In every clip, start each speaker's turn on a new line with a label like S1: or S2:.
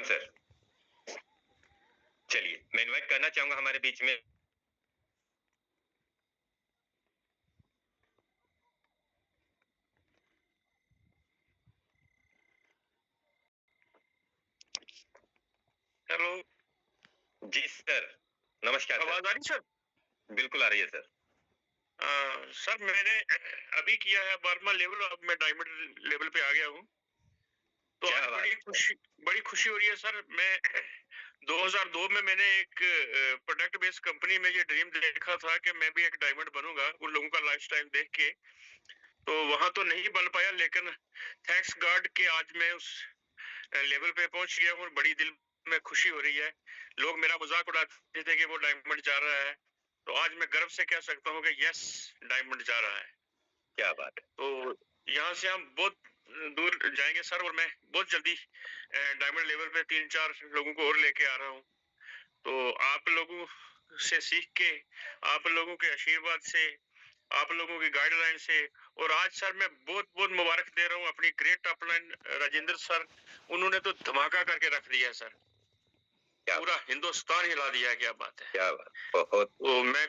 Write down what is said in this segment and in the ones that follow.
S1: Sir. चलिए, मैं invite करना चाहूंगा हमारे बीच में
S2: हेलो।
S1: जी सर, नमस्कार सर।
S2: आवाज आ रही सर?
S1: बिल्कुल आ रही है सर।
S2: सर मैंने अभी किया है 12वां लेवल, अब मैं डायमंड लेवल पे आ गया हूँ। तो
S1: क्या
S2: आज
S1: बात
S2: बड़ी खुशी हो रही है सर। मैं 2002 में मैंने एक प्रोडक्ट बेस्ड कंपनी में ये ड्रीम देखा था कि मैं भी एक डायमंड बनूंगा उन लोगों का लाइफस्टाइल देख के। तो वहां तो नहीं बन पाया, लेकिन थैंक्स गॉड के आज मैं उस लेवल पे पहुंच गया हूँ और बड़ी दिल में खुशी हो रही है। लोग मेरा मजाक उड़ाते थे कि वो डायमंड जा रहा है, तो आज मैं गर्व से कह सकता हूँ कि यस, डायमंड जा रहा है।
S1: क्या बात है।
S2: तो यहाँ से हम बहुत दूर जाएंगे सर, और मैं बहुत जल्दी डायमंड लेवल पे 3-4 लोगों को और लेके आ रहा हूँ। तो आप लोगों से सीख के, आप लोगों के आशीर्वाद से, आप लोगों की गाइडलाइन से, और आज सर मैं बहुत बहुत मुबारक दे रहा हूँ अपनी ग्रेट अपलाइन राजेंद्र सर। उन्होंने तो धमाका करके रख दिया है सर, पूरा हिंदुस्तान हिला दिया है। क्या बात है,
S1: क्या बात, बहुत
S2: तो मैं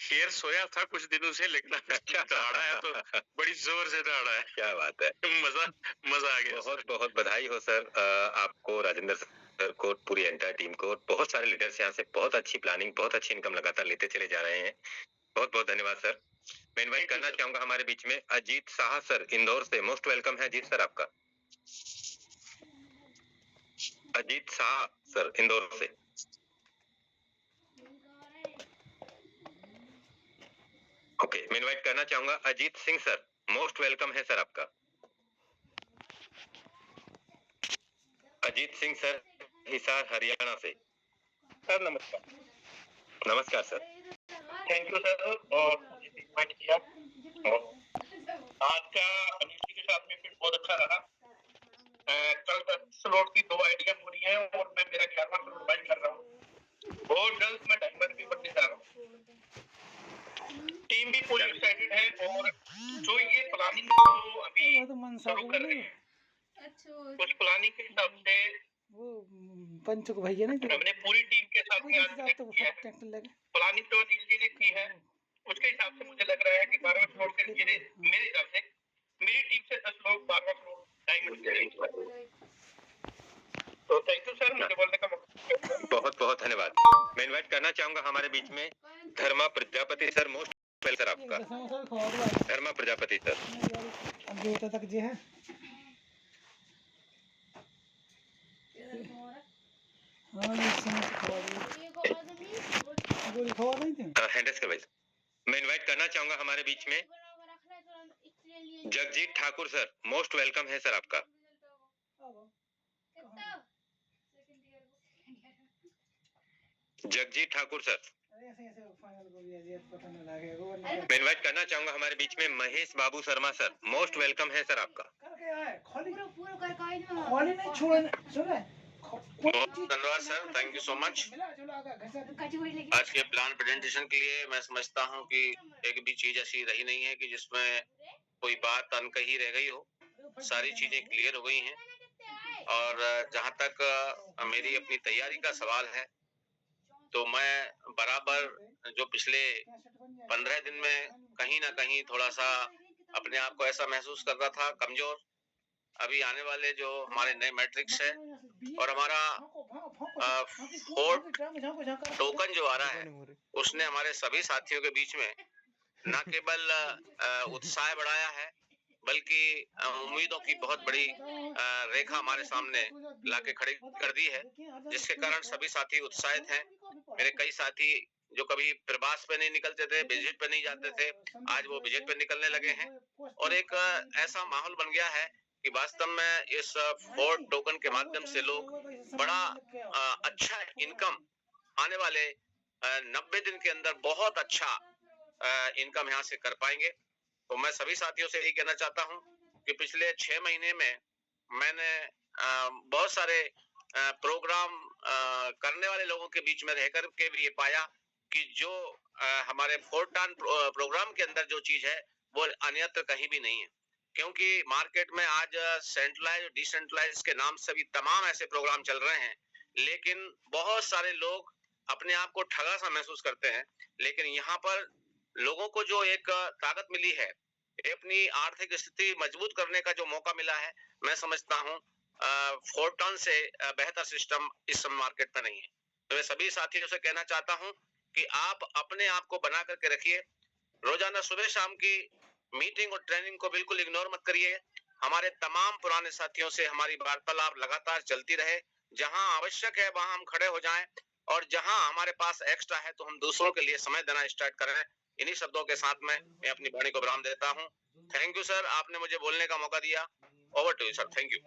S2: शेर सोया था कुछ दिनों से, लेकिन दहाड़ा है तो बड़ी जोर से दहाड़ा है।
S1: क्या बात है।
S2: मजा मजा आ गया।
S1: बहुत बहुत बधाई हो सर, आपको, राजेंद्र सर को, पूरी एंटायर टीम को। बहुत सारे लीडर्स यहाँ से बहुत अच्छी प्लानिंग, बहुत अच्छी इनकम लगातार लेते चले जा रहे हैं। बहुत बहुत धन्यवाद सर। मैं इनवाइट करना चाहूंगा हमारे बीच में अजीत शाह सर, इंदौर से। मोस्ट वेलकम है अजीत सर आपका। अजीत शाह सर, इंदौर से। ओके, मैं इनवाइट करना चाहूंगा Ajit Singh sir. Most welcome है सर आपका। अजीत सिंह सर, हिसार हरियाणा से।
S2: सर नमस्कार।
S1: नमस्कार सर।
S2: थैंक यू सर, और मुझे इनवाइट किया। और आज का अनिश्चित के साथ में फिर बहुत अच्छा रहा। कल 10 स्लॉट की 2 आइडिया हो रही है और मैं मेरा 11वां स्लॉट बाई कर रहा हूँ। बहुत जल्द मैं डायमंड भी बनने जा रहा हूँ। टीम भी पूरी एक्साइटेड है, और जो ये प्लानिंग को अभी शुरू कर रहे हैं, कुछ प्लानिंग के हिसाब से
S3: वो पंच को भैया नहीं
S2: हमने पूरी टीम के साथ में आज
S3: तो
S2: किया है। प्लानिंग तो अनिल जी ने की है, उसके हिसाब से मुझे लग रहा है कि 12वां स्लॉट के लिए मेरे हिसाब से मेरी टीम से 10 लोग 12वां स्लॉट डायमंड के लिए। तो थैंक यू सर, मुझे बोलने का मौका।
S1: बहुत बहुत धन्यवाद। मैं इनवाइट करना चाहूंगा हमारे बीच में Dharma Prajapati sir. Most welcome sir आपका। धर्मा प्रजापति सर।
S3: अब बेटा तक जे है
S1: हैंडस के भाई, मैं इनवाइट करना चाहूंगा हमारे बीच में Jagjit Thakur sir. Most welcome है सर आपका। जगजीत ठाकुर सर। मैं इनवाइट करना चाहूंगा हमारे बीच में महेश बाबू शर्मा सर। मोस्ट वेलकम है सर आपका।
S4: धन्यवाद sir, thank you so much. आज के प्लान प्रेजेंटेशन के लिए मैं समझता हूं कि एक भी चीज ऐसी रही नहीं है कि जिसमें कोई बात अनकही रह गई हो। सारी चीजें क्लियर हो गई हैं, और जहां तक मेरी अपनी तैयारी का सवाल है, तो मैं बराबर जो पिछले 15 दिन में कहीं ना कहीं थोड़ा सा अपने आप को ऐसा महसूस कर रहा था कमजोर। अभी आने वाले जो हमारे नए मैट्रिक्स है और हमारा फोर्थ टोकन जो आ रहा है, उसने हमारे सभी साथियों के बीच में न केवल उत्साह बढ़ाया है, बल्कि उम्मीदों की बहुत बड़ी रेखा हमारे सामने लाके खड़ी कर दी है, जिसके कारण सभी साथी उत्साहित हैं। मेरे कई साथी जो कभी प्रवास पे नहीं निकलते थे, विजिट पे नहीं जाते थे, आज वो विजिट पे निकलने लगे हैं, और एक ऐसा माहौल बन गया है कि वास्तव में इस फोर्थ टोकन के माध्यम से लोग बड़ा अच्छा इनकम आने वाले 90 दिन के अंदर बहुत अच्छा इनकम यहाँ से कर पाएंगे। तो मैं सभी साथियों से यही कहना चाहता हूँ कि पिछले 6 महीने में मैंने बहुत सारे प्रोग्राम करने वाले लोगों के बीच में रहकर के भी ये पाया कि जो हमारे फोर्थ टर्न प्रोग्राम के अंदर जो चीज है वो अन्यत्र कहीं भी नहीं है। क्योंकि मार्केट में आज सेंट्रलाइज और डिसेंट्रलाइज के नाम से भी तमाम ऐसे प्रोग्राम चल रहे हैं, लेकिन बहुत सारे लोग अपने आप को ठगा सा महसूस करते हैं। लेकिन यहाँ पर लोगों को जो एक ताकत मिली है, अपनी आर्थिक स्थिति मजबूत करने का जो मौका मिला है, मैं समझता हूँ फोर्टन से बेहतर सिस्टम इस मार्केट में नहीं है। तो मैं सभी साथियों से कहना चाहता हूँ कि आप अपने आप को बना करके रखिए। रोजाना सुबह शाम की मीटिंग और ट्रेनिंग को बिल्कुल इग्नोर मत करिए। हमारे तमाम पुराने साथियों से हमारी वार्तालाप लगातार चलती रहे। जहां आवश्यक है वहां हम खड़े हो जाएं, और जहां हमारे पास एक्स्ट्रा है तो हम दूसरों के लिए समय देना स्टार्ट करें। इन्हीं शब्दों के साथ मैं अपनी वाणी को विराम देता हूं। थैंक यू सर, आपने मुझे बोलने का मौका दिया। Over to you sir, thank you.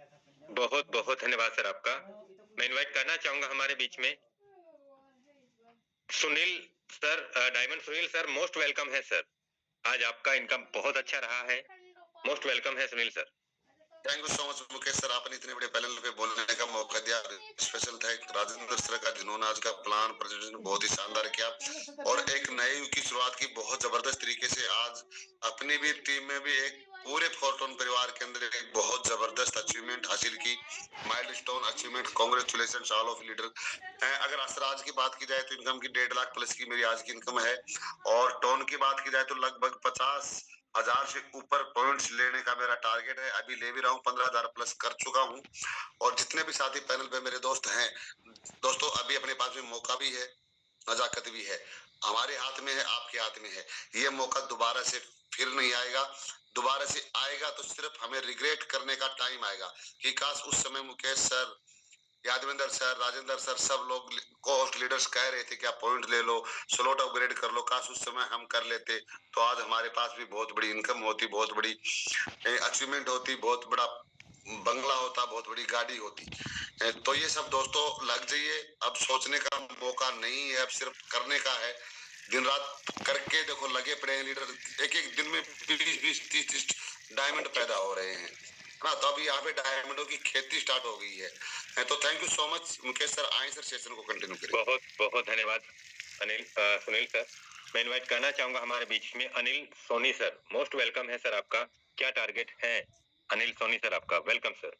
S1: बहुत बहुत धन्यवाद सर आपका। मैं इनवाइट करना चाहूंगा हमारे बीच में Sunil sir, diamond Sunil sir, most welcome है सर। आज आपका इनकम बहुत अच्छा रहा है, मोस्ट वेलकम है Sunil sir.
S5: Thank you so much Mukesh sir, आपने इतने बड़े पैनल पे बोलने का मौका दिया। स्पेशल थैंक राजेंद्र सर का, जिन्होंने आज का प्लान प्रेजेंटेशन बहुत ही शानदार किया और एक नए युग की शुरुआत की बहुत जबरदस्त तरीके से। आज अपनी भी टीम में भी एक पूरे फोर्टून परिवार के अंदर एक बहुत जबरदस्त अचीवमेंट हासिल की, milestone achievement. Congratulation all of leader. अगर आज की बात की जाए तो इनकम की 1.5 लाख प्लस की मेरी आज की इनकम है, और टोन की बात की जाए तो लगभग 50,000 से ऊपर पॉइंट्स लेने का मेरा टारगेट है। अभी ले भी रहा हूँ, 15,000 प्लस कर चुका हूँ। और जितने भी साथी पैनल पे मेरे दोस्त हैं, दोस्तों अभी अपने पास में मौका भी है, नजाकत भी है, हमारे हाथ में है, आपके हाथ में है। ये मौका दोबारा से फिर नहीं आएगा। दोबारा से आएगा तो सिर्फ हमें रिग्रेट करने का टाइम आएगा कि काश उस समय Mukesh sir, Yadvinder sir, Rajendra sir, सब लोग कोस्ट लीडर्स कह रहे थे कि आप पॉइंट ले लो, स्लॉट अपग्रेड कर लो, काश उस समय हम कर लेते तो आज हमारे पास भी बहुत बड़ी इनकम होती, बहुत बड़ी अचीवमेंट होती, बहुत बड़ा बंगला होता, बहुत बड़ी गाड़ी होती। तो ये सब दोस्तों लग जाइए, अब सोचने का मौका नहीं है, अब सिर्फ करने का है। दिन रात करके देखो, लगे पड़े हैं लीडर, एक एक दिन में 20-20, 30-30 डायमंड पैदा हो रहे हैं ना। तो अभी यहाँ पे डायमंडों की खेती स्टार्ट हो गई है। तो thank you so much Mukesh sir, आए सर सेशन को कंटिन्यू करें।
S1: बहुत बहुत धन्यवाद अनिल सुनील सर। मैं इनवाइट करना चाहूंगा हमारे बीच में Anil Soni sir, most welcome है सर आपका। क्या टारगेट है अनिल सोनी सर आपका? Welcome sir.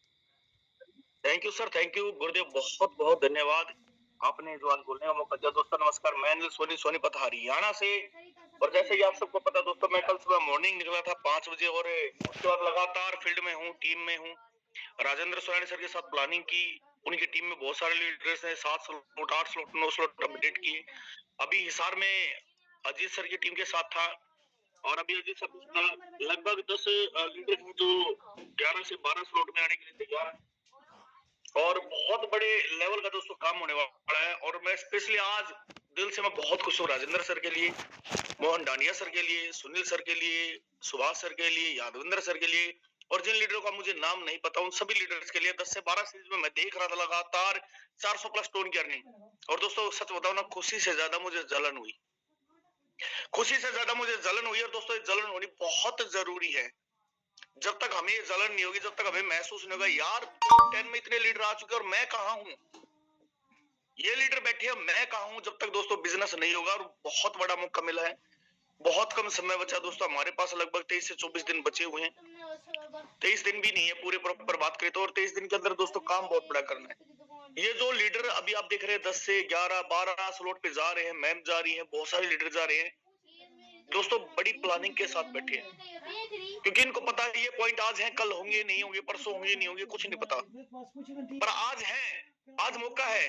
S2: Thank you sir, thank you गुरुदेव, बहुत बहुत धन्यवाद, आपने जो आज बोलने का मौका दिया। दोस्तों नमस्कार, मैं अनिल सोनी, सोनीपत हरियाणा से। और जैसे कि आप सबको पता दोस्तों, मैं कल सुबह मॉर्निंग निकला था 5 बजे, और उसके बाद लगातार फील्ड में हूँ, टीम में हूँ। राजेंद्र सोनी सर के साथ प्लानिंग की, उनकी टीम में बहुत सारे लीडर्स हैं, 7 स्लॉट, 8 स्लॉट, 9 स्लॉट अपडेट किए। अभी हिसार में अजीत सर की टीम के साथ था, और अभी अजीत सर लगभग 10 लीडर हैं जो 11 से 12 स्लॉट में आने के लिए तैयार है, और बहुत बड़े लेवल का दोस्तों काम होने वाला है। और मैं स्पेशली आज दिल से मैं बहुत खुश हूँ राजेंद्र सर के लिए, मोहन डांडिया सर के लिए, सुनील सर के लिए, सुभाष सर के लिए, यादविंदर सर के लिए, और जिन लीडरों का मुझे नाम नहीं पता उन सभी लीडर्स के लिए। 10 से 12 सीरीज में मैं देख रहा था लगातार 400 प्लस टोन की अर्निंग। और दोस्तों सच बताओ ना, खुशी से ज्यादा मुझे जलन हुई, खुशी से ज्यादा मुझे जलन हुई। और दोस्तों जलन होनी बहुत जरूरी है। जब तक हमें जलन नहीं होगी, जब तक हमें महसूस नहीं होगा यार टॉप 10 में इतने लीडर आ चुके और मैं कहां हूं, ये लीडर बैठे हैं, मैं कहां हूं, जब तक दोस्तों बिजनेस नहीं होगा। और बहुत बड़ा मौका मिला है, बहुत कम समय बचा दोस्तों, हमारे पास लगभग 23 से 24 दिन बचे हुए हैं। 23 दिन भी नहीं है पूरे प्रॉपर बात करें तो, और 23 दिन के अंदर दोस्तों काम बहुत बड़ा करना है। ये जो लीडर अभी आप देख रहे हैं 10 से 11, 12 स्लॉट पे जा रहे हैं, मैम जा रही है, बहुत सारे लीडर जा रहे हैं दोस्तों, बड़ी प्लानिंग के साथ बैठे हैं, क्योंकि इनको पता है ये पॉइंट आज है, कल होंगे नहीं होंगे, परसों होंगे नहीं होंगे, कुछ नहीं पता, पर आज है, आज मौका है,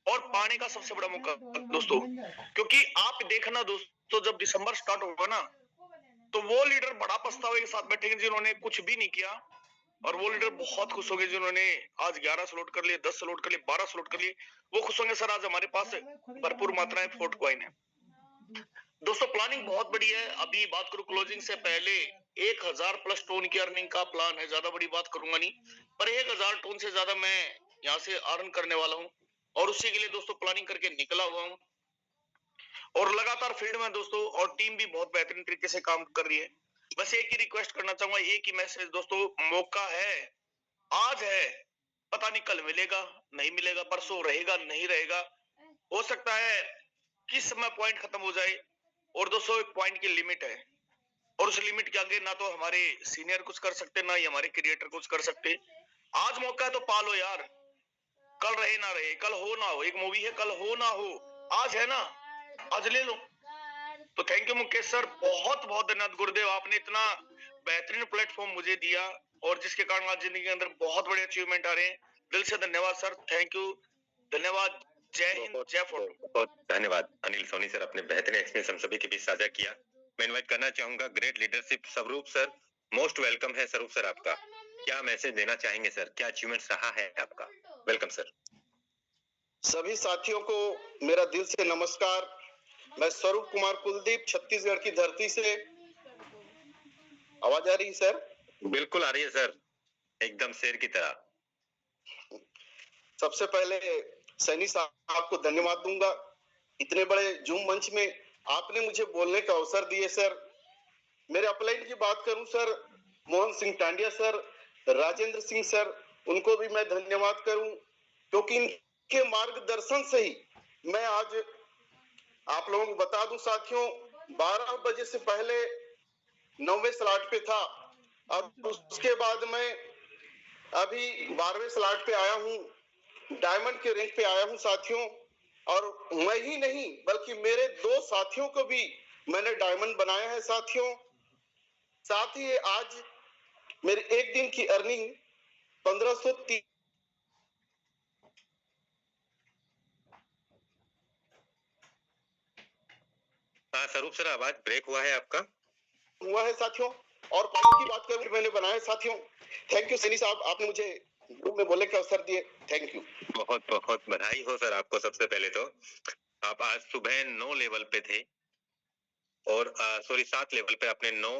S2: और पाने का सबसे बड़ा मौका दोस्तों। क्योंकि आप देखना दोस्तों, जब दिसंबर स्टार्ट होगा ना, तो वो लीडर बड़ा पछतावे के साथ बैठेंगे जिन्होंने कुछ भी नहीं किया, और वो लीडर बहुत खुश होंगे जिन्होंने आज 11 स्लॉट कर लिए, 10 स्लॉट कर लिए, 12 स्लॉट कर लिए। वो खुश होंगे सर आज हमारे पास भरपूर मात्रा में फोर्ट कॉइन है। दोस्तों प्लानिंग बहुत बड़ी है। अभी बात करूं क्लोजिंग से पहले 1000 प्लस टोन की अर्निंग का प्लान है, ज्यादा बड़ी बात करूंगा नहीं, पर 1000 टोन से ज्यादा मैं यहाँ से अर्न करने वाला हूँ, और उसी के लिए दोस्तों प्लानिंग करके निकला हुआ हूँ, और लगातार फील्ड में दोस्तों, और टीम भी बहुत बेहतरीन तरीके से काम कर रही है। बस एक ही रिक्वेस्ट करना चाहूंगा, एक ही मैसेज दोस्तों, मौका है, आज है, पता नहीं कल मिलेगा नहीं मिलेगा, परसों रहेगा नहीं रहेगा, हो सकता है किस समय पॉइंट खत्म हो जाए। और दोस्तों एक पॉइंट की लिमिट है,
S6: और उस लिमिट के आगे ना तो हमारे सीनियर कुछ कर सकते, ना ही हमारे क्रिएटर कुछ कर सकते। आज मौका है तो पालो यार, कल रहे ना रहे, कल हो ना हो। एक मूवी है कल हो ना हो, आज है ना, आज ले लो। तो थैंक यू मुकेश सर, बहुत बहुत धन्यवाद गुरुदेव, आपने इतना बेहतरीन प्लेटफॉर्म मुझे दिया और जिसके कारण आज जिंदगी के अंदर बहुत बड़े अचीवमेंट आ रहे हैं। दिल से धन्यवाद सर, थैंक यू, धन्यवाद। जय हिंद, जय फोटो।
S1: बहुत धन्यवाद अनिल सोनी सर, अपने बेहतरीन एक्सपीरियंस हम सभी के बीच साझा किया। मैं इनवाइट करना चाहूंगा ग्रेट लीडरशिप स्वरूप सर। मोस्ट वेलकम है स्वरूप सर आपका, क्या मैसेज देना चाहेंगे सर, क्या अचीवमेंट्स रहा है आपका? Welcome sir.
S7: सभी साथियों को मेरा दिल से नमस्कार। मैं स्वरूप कुमार कुलदीप, छत्तीसगढ़ की धरती से। आवाज आ रही है सर?
S1: बिल्कुल आ रही है सर, एकदम शेर की तरह।
S7: सबसे पहले सैनी साहब को धन्यवाद दूंगा, इतने बड़े जूम मंच में आपने मुझे बोलने का अवसर दिए सर। मेरे अपलाइन की बात करूं sir, Mohan Singh Tandia sir, Rajendra Singh sir, उनको भी मैं धन्यवाद करूं, क्योंकि इनके मार्गदर्शन से ही मैं आज आप लोगों को बता दूं साथियों, 12 बजे से पहले 9वें स्लॉट पे था और उसके बाद मैं अभी 12वें स्लॉट पे आया हूं, डायमंड के रैंक पे आया हूं साथियों। और मैं ही नहीं बल्कि मेरे 2 साथियों को भी मैंने डायमंड बनाया है साथियों। साथ ही आज मेरे एक दिन की अर्निंग 1530
S1: हाँ स्वरूप सर, आवाज ब्रेक हुआ है आपका।
S7: हुआ है साथियों। और पॉइंट की बात करूं मैंने बनाया साथियों। थैंक यू सैनी साहब, आपने मुझे ग्रुप में बोलने का अवसर दिए, थैंक यू।
S1: बहुत बहुत बधाई हो सर आपको। सबसे पहले तो आप आज सुबह 9 लेवल पे थे और 7 लेवल पे आपने 9,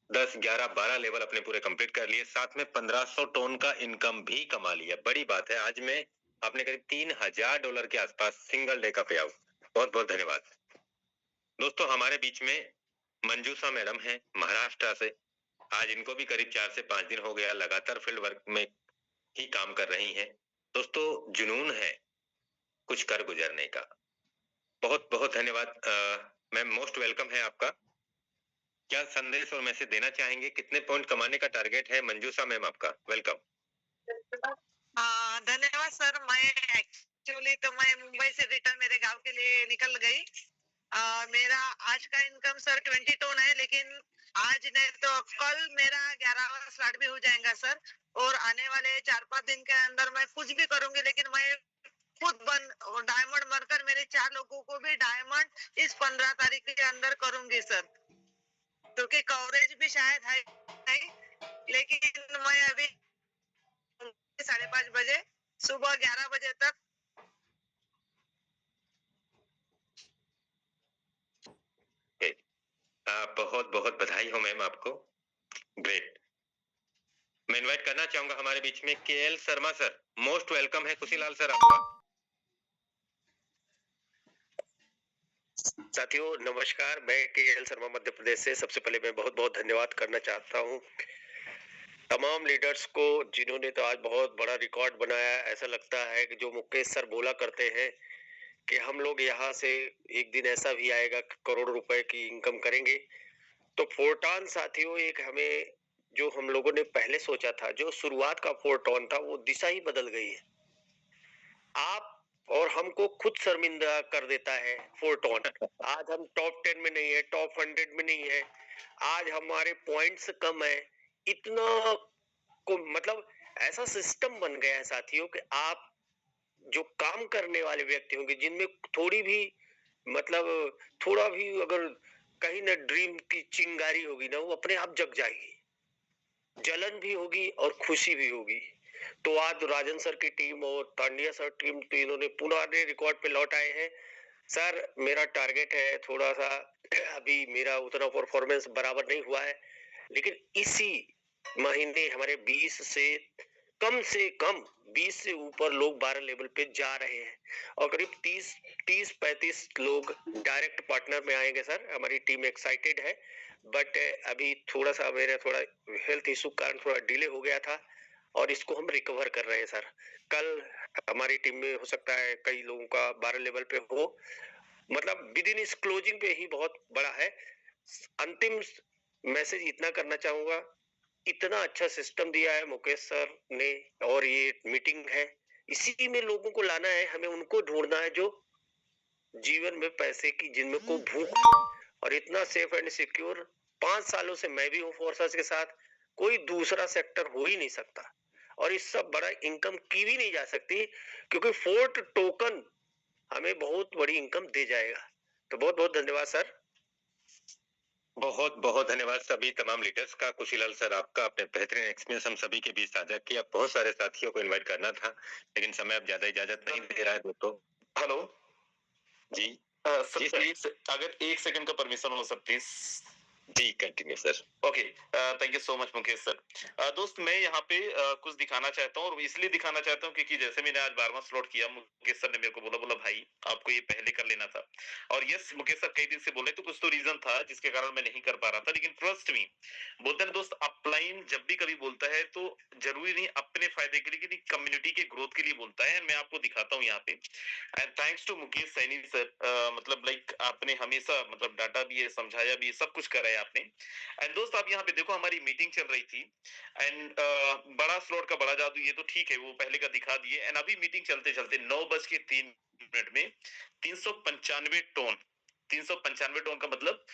S1: 10, 11, 12 लेवल अपने पूरे कंप्लीट कर लिए, साथ में 1500 टन का इनकम भी कमा लिया। बड़ी बात है, आज में आपने करीब $3000 के आसपास सिंगल डे का पे आउट। बहुत बहुत धन्यवाद दोस्तों। हमारे बीच में मंजूषा मैडम है महाराष्ट्र से। आज इनको भी करीब 4 से 5 दिन हो गया, लगातार फील्ड वर्क में ही काम कर रही हैं। दोस्तों जुनून है कुछ कर गुजरने का। बहुत बहुत धन्यवाद मैम, मोस्ट वेलकम है आपका। क्या संदेश और मैसेज देना चाहेंगे, कितने पॉइंट कमाने का टारगेट है मंजूषा मैम आपका? वेलकम।
S8: धन्यवाद सर। मैं एक्चुअली तो मैं मुंबई से रिटर्न मेरे गांव के लिए निकल गई। मेरा आज का इनकम सर 20 टन है, लेकिन आज नहीं तो कल मेरा 11वां स्लॉट भी हो जाएगा सर। और आने वाले 4-5 दिन के अंदर मैं कुछ भी करूंगी, लेकिन मैं खुद डायमंड बनकर मेरे 4 लोगों को भी डायमंड इस 15 तारीख के अंदर करूंगी सर, क्योंकि कवरेज भी शायद है नहीं, लेकिन मैं अभी 5:30 बजे सुबह 11 बजे तक
S1: बहुत बहुत बधाई हो मैम आपको। ग्रेट। मैं इनवाइट करना चाहूंगा हमारे बीच में KL Sharma sir. Most welcome है कुशीलाल सर आपका।
S9: साथियों नमस्कार, मैं KL शर्मा मध्य प्रदेश से। सबसे पहले मैं बहुत बहुत धन्यवाद करना चाहता हूं तमाम लीडर्स को जिन्होंने तो आज बहुत बड़ा रिकॉर्ड बनाया। ऐसा लगता है कि जो मुकेश सर बोला करते हैं कि हम लोग यहाँ से एक दिन ऐसा भी आएगा कि करोड़ रुपए की इनकम करेंगे। तो फोरटॉन साथियों, एक हमें जो हम लोगों ने पहले सोचा था, जो शुरुआत का फोरटॉन था, वो दिशा ही बदल गई है। आप और हमको खुद शर्मिंदा कर देता है फोरटॉन। आज हम टॉप 10 में नहीं है, टॉप 100 में नहीं है, आज हमारे पॉइंट्स कम है। इतना को मतलब ऐसा सिस्टम बन गया है साथियों कि आप जो काम करने वाले व्यक्ति होंगे, जिनमें थोड़ी भी मतलब थोड़ा भी अगर कहीं ना ड्रीम की चिंगारी होगी ना, वो अपने आप जग जाएगी, जलन भी होगी और खुशी भी होगी। तो आज राजन सर की टीम और तांडिया सर टीम तो इन्होंने पुराने रिकॉर्ड पे लौट आए हैं। सर मेरा टारगेट है थोड़ा सा, अभी मेरा उतना परफॉर्मेंस बराबर नहीं हुआ है, लेकिन इसी महीने हमारे 20 से कम 20 से ऊपर लोग 12 लेवल पे जा रहे हैं और करीब 30-35 लोग डायरेक्ट पार्टनर में आएंगे। सर हमारी टीम एक्साइटेड है, बट अभी थोड़ा सा मेरा थोड़ा हेल्थ इशू कारण थोड़ा डिले हो गया था और इसको हम रिकवर कर रहे हैं। सर कल हमारी टीम में हो सकता है कई लोगों का 12 लेवल पे हो, मतलब विद इन इस क्लोजिंग पे ही बहुत बड़ा है। अंतिम मैसेज इतना करना चाहूंगा, इतना अच्छा सिस्टम दिया है मुकेश सर ने, और ये मीटिंग है, इसी में लोगों को लाना है, हमें उनको ढूंढना है जो जीवन में पैसे की, जिनमें को भूख है, और इतना सेफ एंड सिक्योर 5 सालों से मैं भी हूँ फोर्सेस के साथ, कोई दूसरा सेक्टर हो ही नहीं सकता, और इस सब बड़ा इनकम की भी नहीं जा सकती, क्योंकि फोर्ट टोकन हमें बहुत बड़ी इनकम दे जाएगा। तो बहुत बहुत धन्यवाद सर।
S1: बहुत बहुत धन्यवाद सभी तमाम लीडर्स का। कुशीलाल सर, आपका अपने बेहतरीन एक्सपीरियंस हम सभी के बीच साझा किया। बहुत सारे साथियों को इनवाइट करना था, लेकिन समय अब ज्यादा इजाजत नहीं दे रहा है दोस्तों।
S10: हेलो
S1: जी
S10: सर, अगर 1 सेकंड का परमिशन हो सर प्लीज।
S1: जी continue sir.
S10: Okay, thank you so much Mukesh sir. दोस्त, मैं यहाँ पे कुछ दिखाना चाहता हूँ, और इसलिए दिखाना चाहता हूँ क्योंकि जैसे मैंने आज 12वां स्लॉट किया, मुकेश सर ने मेरे को बोला भाई आपको ये पहले कर लेना था, और यस मुकेश सर कई दिन से बोले, तो कुछ तो रीजन था जिसके कारण मैं नहीं कर पा रहा था, लेकिन ट्रस्ट मी, बोलते हैं दोस्त, अपलाइन जब भी कभी बोलता है तो जरूरी नहीं अपने फायदे के लिए, लेकिन कम्युनिटी के ग्रोथ के लिए बोलता है। मैं आपको दिखाता हूँ यहाँ पे, and thanks to Mukesh Saini sir, मतलब लाइक आपने हमेशा मतलब डाटा भी है, समझाया भी है, सब कुछ करा है आपने। एंड दोस्त आप यहाँ पे देखो, हमारी मीटिंग चल रही थी, एंड बड़ा स्लॉट का बड़ा जादू, ये तो ठीक है, वो पहले का दिखा दिए, एंड अभी मीटिंग चलते चलते 9:03 में 395 टन, 395 टन का मतलब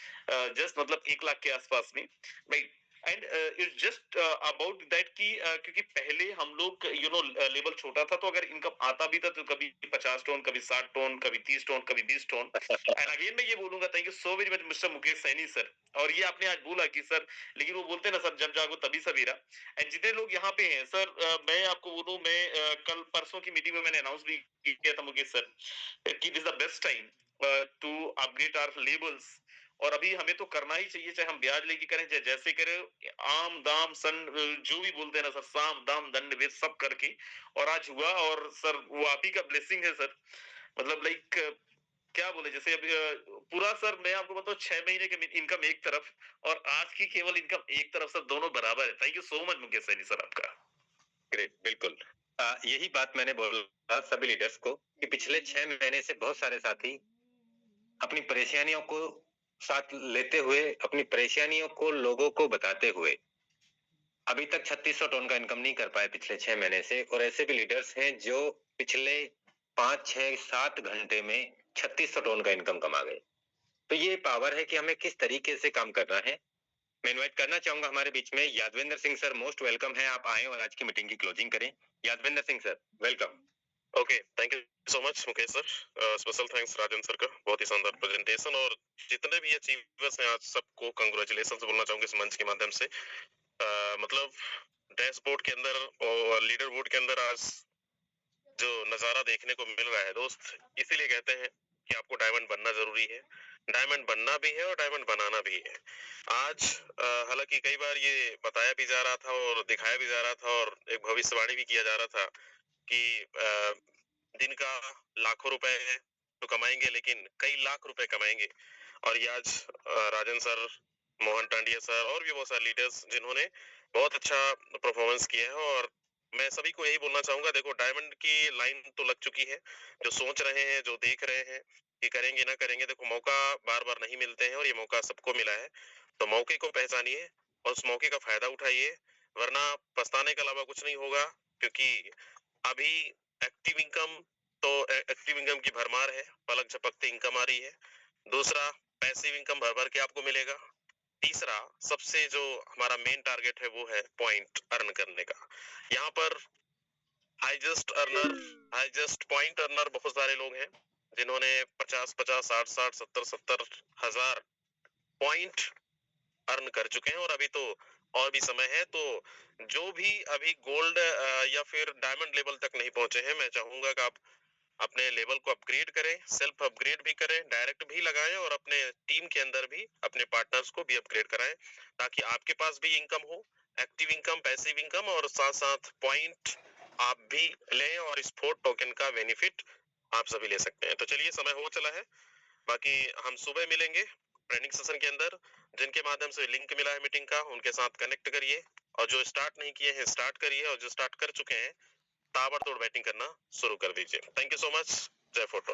S10: जस्ट मतलब 1 लाख के आसपास में, right. And it's just about that कि क्योंकि पहले हम लोग लेवल छोटा था, तो अगर इनकम आता भी था तो कभी 50 टन, कभी 60 टन, कभी 30 टन, कभी 20 टन। एंड अगेन मैं ये बोलूंगा, thank you so very much mister Mukesh Saini sir. और ये आपने आज बोला कि सर, लेकिन वो बोलते हैं ना सर, जब जागो तभी सवेरा। एंड जितने लोग यहाँ पे हैं सर, मैं आपको बोलूं, मैं कल परसों की मीटिंग में मैंने अनाउंस भी किया था मुकेश सर कि this the best time to upgrade our levels, और अभी हमें तो करना ही चाहिए, चाहे हम ब्याज लेके करें, चाहे जैसे करें, आम दाम सन जो भी बोलते हैं ना सर, साम दाम दंड भेद सब करके, और आज हुआ। और सर वो आप ही का ब्लेसिंग है सर, मतलब लाइक क्या बोले, जैसे अभी पूरा सर मैं आपको बताऊं, 6 महीने के इनकम एक तरफ, और आज की केवल इनकम एक तरफ, सर दोनों बराबर है। Thank you so much Mukesh Saini sir आपका।
S1: ग्रेट, बिल्कुल यही बात मैंने बोला सभी लीडर्स को कि पिछले 6 महीने से बहुत सारे साथी अपनी परेशानियों को साथ लेते हुए, अपनी परेशानियों को लोगों को बताते हुए अभी तक 3600 टन का इनकम नहीं कर पाए पिछले 6 महीने से, और ऐसे भी लीडर्स हैं जो पिछले 5, 6, 7 घंटे में 3600 टन का इनकम कमा गए। तो ये पावर है कि हमें किस तरीके से काम करना है। मैं इनवाइट करना चाहूंगा हमारे बीच में Yadvendra Singh sir, most welcome है, आप आए और आज की मीटिंग की क्लोजिंग करें। Yadvendra Singh sir, welcome.
S9: Okay, thank you so much Mukesh sir. Special thanks Rajan sir का, बहुत ही शानदार प्रेजेंटेशन, और जितने भी अचीवर्स हैं आज सबको कंग्रेचुलेशन बोलना चाहूंगा इस मंच के माध्यम से। मतलब डैशबोर्ड के अंदर और लीडर बोर्ड के अंदर आज जो नजारा देखने को मिल रहा है दोस्त, इसीलिए कहते हैं कि आपको डायमंड बनना जरूरी है, डायमंड बनना भी है और डायमंड बनाना भी है। आज हालांकि कई बार ये बताया भी जा रहा था और दिखाया भी जा रहा था, और एक भविष्यवाणी भी किया जा रहा था कि दिन का लाखों रुपए तो कमाएंगे, लेकिन कई लाख रुपए कमाएंगे। और ये आज राजन सर, मोहन टांडिया सर और भी बहुत सारे लीडर्स जिन्होंने बहुत अच्छा परफॉर्मेंस किया है, और मैं सभी को यही बोलना चाहूंगा, देखो डायमंड की लाइन तो लग चुकी है, जो सोच रहे हैं, जो देख रहे हैं कि करेंगे ना करेंगे, देखो मौका बार बार नहीं मिलते हैं, और ये मौका सबको मिला है, तो मौके को पहचानिए और उस मौके का फायदा उठाइए, वरना पछताने के अलावा कुछ नहीं होगा। क्योंकि अभी एक्टिव इनकम की भरमार है, पलक झपकते इनकम आ रही है। दूसरा, पैसिव इनकम भर भर के आपको मिलेगा। तीसरा, सबसे जो हमारा मेन टारगेट है वो है पॉइंट अर्न करने का। यहाँ पर हाईएस्ट पॉइंट अर्नर बहुत सारे लोग हैं जिन्होंने 50, 60, 60, 70 हजार पॉइंट अर्न कर चुके हैं, और अभी तो और भी समय है। तो जो भी अभी गोल्ड या फिर डायमंड लेवल तक नहीं पहुंचे हैं, मैं चाहूंगा कि आप अपने लेवल को अपग्रेड करें, सेल्फ अपग्रेड भी करें, डायरेक्ट भी लगाएं, और अपने टीम के अंदर भी अपने पार्टनर्स को भी अपग्रेड कराएं, ताकि आपके पास भी इनकम हो, एक्टिव इनकम, पैसिव इनकम, और साथ साथ पॉइंट आप भी लें, और इस फोर्ट टोकन का बेनिफिट आप सभी ले सकते हैं। तो चलिए, समय हो चला है, बाकी हम सुबह मिलेंगे ट्रेनिंग सेशन के अंदर। जिनके माध्यम से लिंक मिला है मीटिंग का, उनके साथ कनेक्ट करिए, और जो स्टार्ट नहीं किए हैं स्टार्ट करिए, और जो स्टार्ट कर चुके हैं ताबड़तोड़ बैटिंग करना शुरू कर दीजिए। Thank you so much. जय फोर्ट।